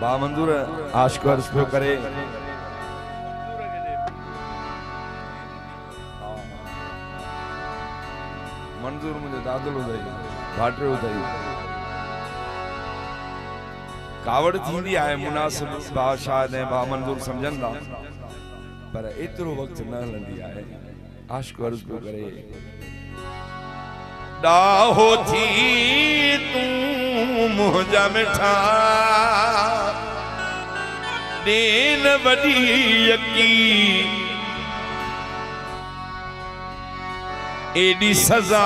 बा मंजूर आशिक अर्ज पियो करे मंजूर मुझे दादल उदाई भाटे उदाई कावड़ थींदी आहे मुनासिब बादशाह ने बा मंजूर समझंदा पर एतिरो वक्त न हलंदी आहे आशिक अर्ज पियो करे डाहो थी तू मुंहिंजा मिठा देन वडी यकी एडी सजा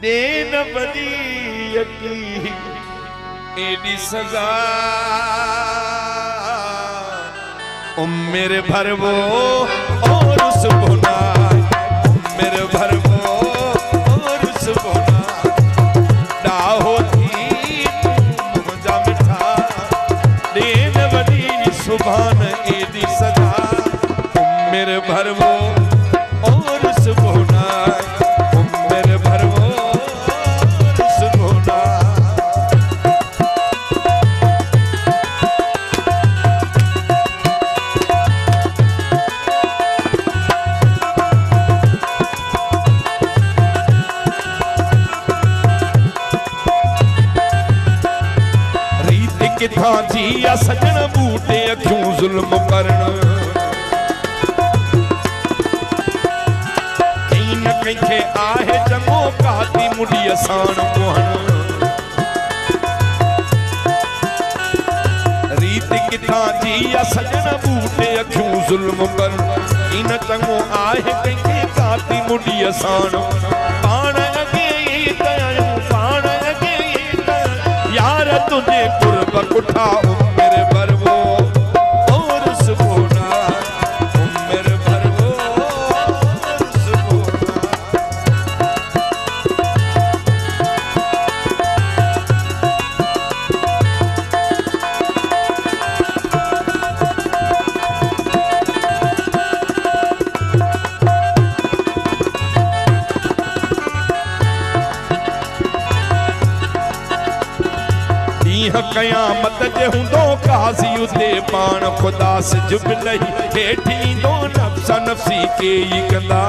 देन वडी यकी एडी सजा मेरे भरवो और सुबोना मेरे भरवो और सुबोना डाहो थी मुझा मिठा देन वडी सुभान एदी सजा मेरे भरवो और सुबोना मेरे भरवो और सुबोना किथा जी सजन बूटे अखियों जुल्म करण कहीं न कहीं आहे चंगो काती मुड़ी असान मोहन रीत किथा जी सजन बूटे अखियों जुल्म करण कहीं न चंगो आहे कहीं काती मुड़ी असान पाण अगे कयो पाण अगे यार तुझे कुर्ब कुठा मेरे भरवो और सुबोना मेरे भरवो और सुबोना कयामत जे हुंदो काज़ी उते पाण खुदा से जुब लही हेठी दो नफ्सा नफ्सी के ही कंदा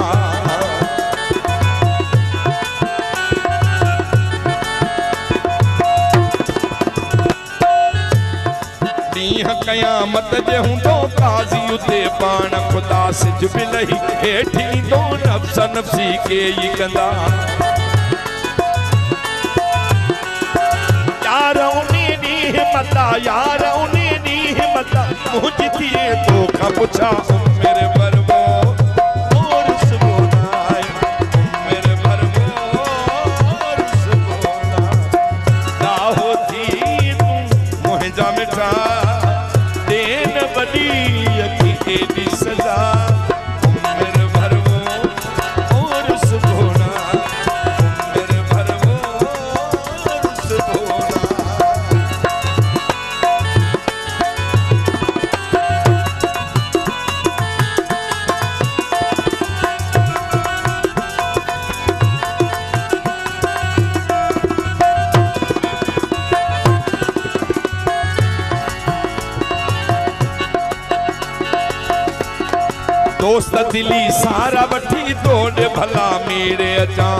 कयामत जे हुंदो काज़ी उते पाण खुदा से जुब लही हेठी दो नफ्सा नफ्सी के ही कंदा मता यार उन्हें दी मता मुझे दिए तो का पूछा मेरे भरवो और सुबोना मेरे भरवो और सुबोना डाहो थी तू मुझा मिठा देन बड़ी यकी एडी सजा मेरे भरवो और सुबोना मेरे भरवो और सुबोना दोस्त दिली सारा वठी तोड़ भला मेरे अचा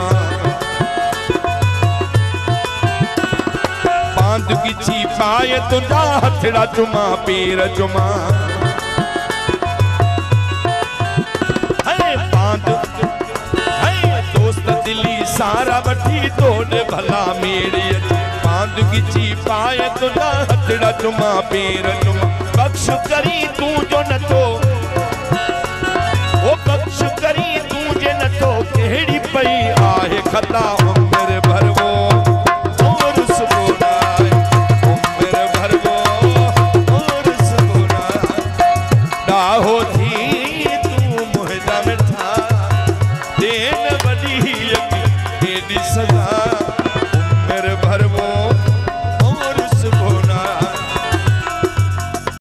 बांध गिची पाए तुझा हथड़ा चुमा पेर चुमा बांध दोस्त दिली सारा वठी तोड़ भला मेरे बांध गिची पाए तुझा हथड़ा चुमा पेर चुमा बख्श करी तू जो न तो वो बख्श करी तू जे न तो केड़ी पई आहे खता मेरे भरवो